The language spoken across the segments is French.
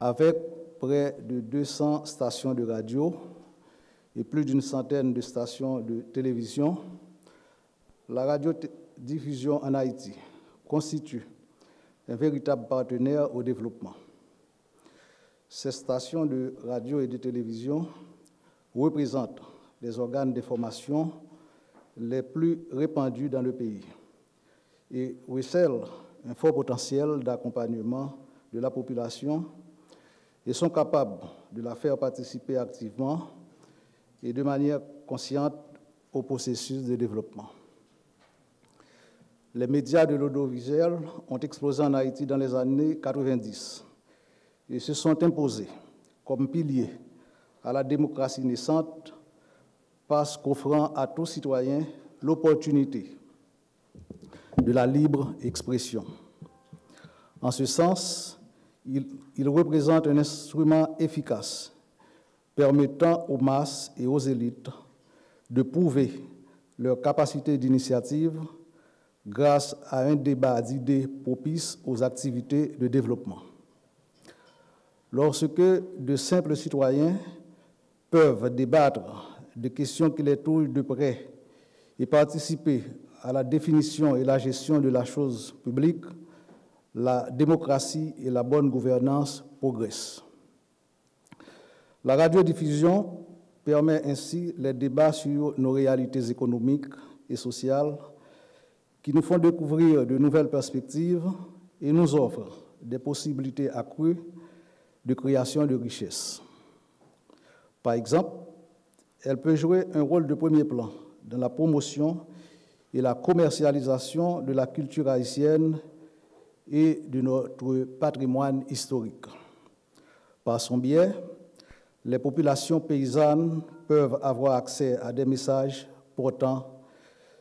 avec près de 200 stations de radio et plus d'une centaine de stations de télévision, la radiodiffusion en Haïti constitue un véritable partenaire au développement. Ces stations de radio et de télévision représentent les organes d'information les plus répandus dans le pays et recèlent un fort potentiel d'accompagnement de la population et sont capables de la faire participer activement et de manière consciente au processus de développement. Les médias de l'audiovisuel ont explosé en Haïti dans les années 90 et se sont imposés comme piliers à la démocratie naissante parce qu'offrant à tout citoyen l'opportunité de la libre expression. En ce sens, il représente un instrument efficace permettant aux masses et aux élites de prouver leur capacité d'initiative grâce à un débat d'idées propice aux activités de développement. Lorsque de simples citoyens peuvent débattre de questions qui les touchent de près et participer à la définition et la gestion de la chose publique, la démocratie et la bonne gouvernance progressent. La radiodiffusion permet ainsi les débats sur nos réalités économiques et sociales qui nous font découvrir de nouvelles perspectives et nous offrent des possibilités accrues de création de richesses. Par exemple, elle peut jouer un rôle de premier plan dans la promotion et la commercialisation de la culture haïtienne et de notre patrimoine historique. Par son biais, les populations paysannes peuvent avoir accès à des messages portant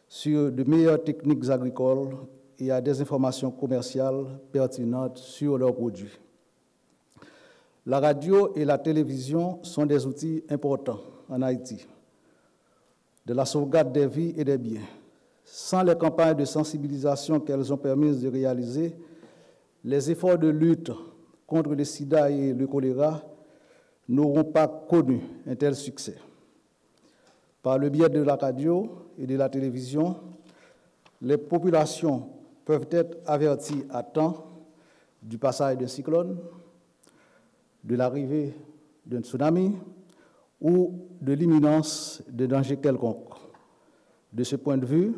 sur de meilleures techniques agricoles et à des informations commerciales pertinentes sur leurs produits. La radio et la télévision sont des outils importants en Haïti, de la sauvegarde des vies et des biens. Sans les campagnes de sensibilisation qu'elles ont permis de réaliser, les efforts de lutte contre le sida et le choléra n'auront pas connu un tel succès. Par le biais de la radio et de la télévision, les populations peuvent être averties à temps du passage d'un cyclone, de l'arrivée d'un tsunami ou de l'imminence de dangers quelconques. De ce point de vue,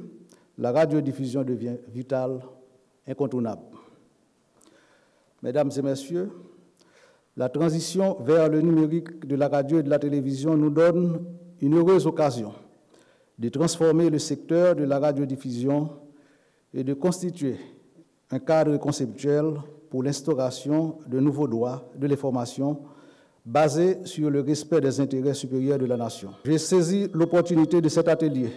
la radiodiffusion devient vitale, incontournable. Mesdames et messieurs, la transition vers le numérique de la radio et de la télévision nous donne une heureuse occasion de transformer le secteur de la radiodiffusion et de constituer un cadre conceptuel pour l'instauration de nouveaux droits de l'information basés sur le respect des intérêts supérieurs de la nation. J'ai saisi l'opportunité de cet atelier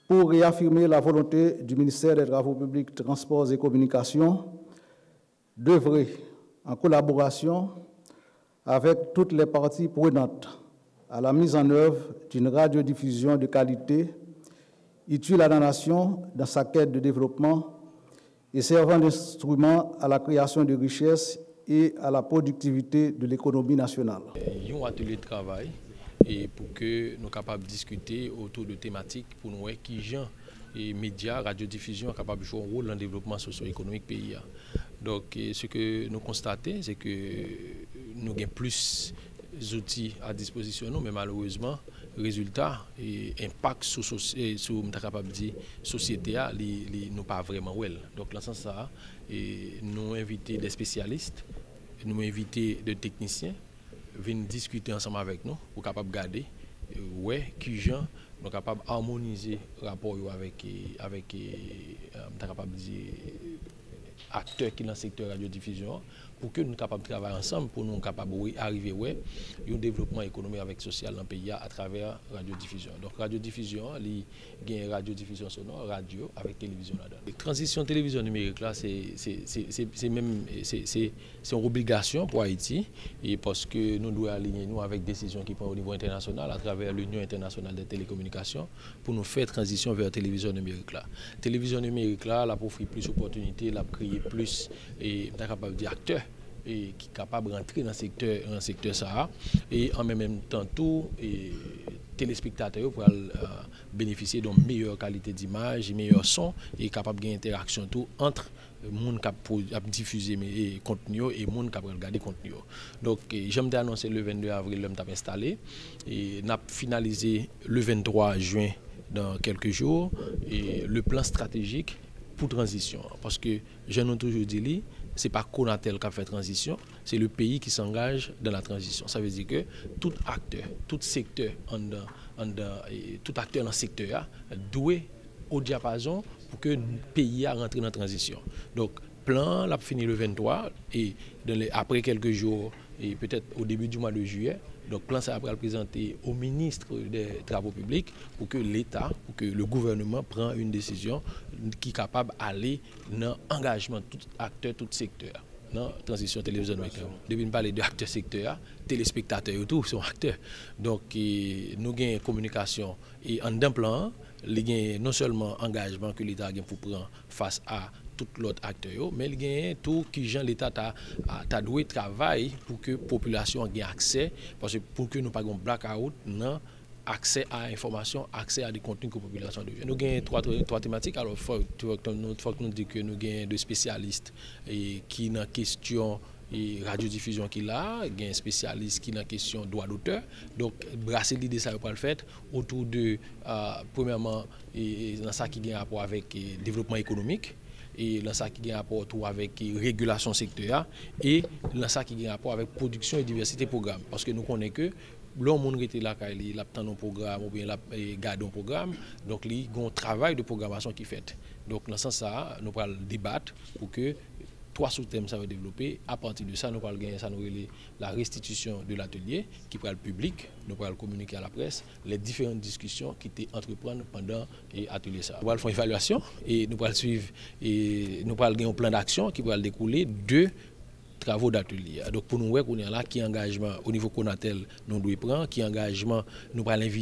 pour réaffirmer la volonté du ministère des Travaux publics, Transports et Communications d'œuvrer en collaboration avec toutes les parties prenantes à la mise en œuvre d'une radiodiffusion de qualité utile à la nation dans sa quête de développement et servant d'instrument à la création de richesses et à la productivité de l'économie nationale. Il y a un atelier de travail et pour que nous soyons capables de discuter autour de thématiques pour nous voir qui gens et médias, radiodiffusion sont capables de jouer un rôle dans le développement socio-économique du pays. Donc ce que nous constatons, c'est que nous avons plus d'outils à disposition, mais malheureusement, résultat et impact sur la société nous pas vraiment well. Donc dans ce sens ça, nous invitons des spécialistes, nous invitons des techniciens venir discuter ensemble avec nous pour capable garder ouais qui gens nous capable harmoniser rapport avec capable dire acteurs qui dans le secteur radiodiffusion pour que nous soyons capables de travailler ensemble, pour nous capables d'arriver à un développement économique avec social dans le pays à travers la radiodiffusion. Donc radiodiffusion, il y a une radiodiffusion sonore, radio avec télévision là-dedans. La transition télévision numérique là, c'est une obligation pour Haïti et parce que nous devons aligner nous avec des décisions qui prennent au niveau international à travers l'Union internationale des télécommunications pour nous faire transition vers la télévision numérique là. La télévision numérique là, elle a offert plus d'opportunités, elle a créé plus et capable d'acteurs et qui est capable de rentrer dans le secteur ça et en même temps tout téléspectateurs pour bénéficier d'une meilleure qualité d'image, meilleur son et capable d'une interaction tout entre monde qui a diffusé mes contenus et monde qui a regardé contenu. Donc j'aime annoncer le 22 avril l'homme t'a installé et n'a finalisé le 23 juin dans quelques jours et le plan stratégique pour transition parce que je n'ai toujours dit c'est pas Konatel qui a fait transition, c'est le pays qui s'engage dans la transition. Ça veut dire que tout acteur, tout secteur tout acteur dans le secteur doit au diapason pour que le pays rentre dans la transition. Donc, plan l'a fini le 23 et après quelques jours et peut-être au début du mois de juillet, donc plan ça va le présenter au ministre des Travaux publics pour que l'État, pour que le gouvernement prenne une décision qui est capable d'aller dans l'engagement de tout acteur, tout secteur. Non, transition télévision. Depuis nous parler de acteurs secteurs, téléspectateurs et tout sont acteurs. Donc nous avons une communication et en d'un plan, non seulement engagement que l'État a pour prendre face à tout l'autre acteur, mais il y a tout qui l'État a doué travail pour que la population ait accès, parce que pour que nous pas un blackout, non, accès à l'information, accès à des contenus que la population devient. Nous avons trois thématiques. Alors, il faut que nous disions que nous avons des spécialistes qui dans la question et radiodiffusion qui là, il y a un spécialiste qui dans la question droit d'auteur. Donc, brasser l'idée ça va le faire autour de, premièrement, dans ça qui a rapport avec le développement économique. Et dans ça qui a rapport avec régulation sectorielle et dans ça qui a rapport avec production et diversité programme. Parce que nous connaissons que l'homme qui était là, il a un programme ou bien il a gardé un programme, donc il y a un travail de programmation qui est fait. Donc dans ce sens, nous allons débattre pour que 3 sous-thèmes ça va développer. À partir de ça, nous allons gagner la restitution de l'atelier qui pourra le public, nous allons communiquer à la presse les différentes discussions qui étaient entreprises pendant l'atelier. Nous allons faire une évaluation et nous allons suivre et nous allons gagner un plan d'action qui va découler de travaux d'atelier. Donc pour nous, on est là, qui engagement au niveau Konatel nous devons prendre, qui engagement nous allons inviter.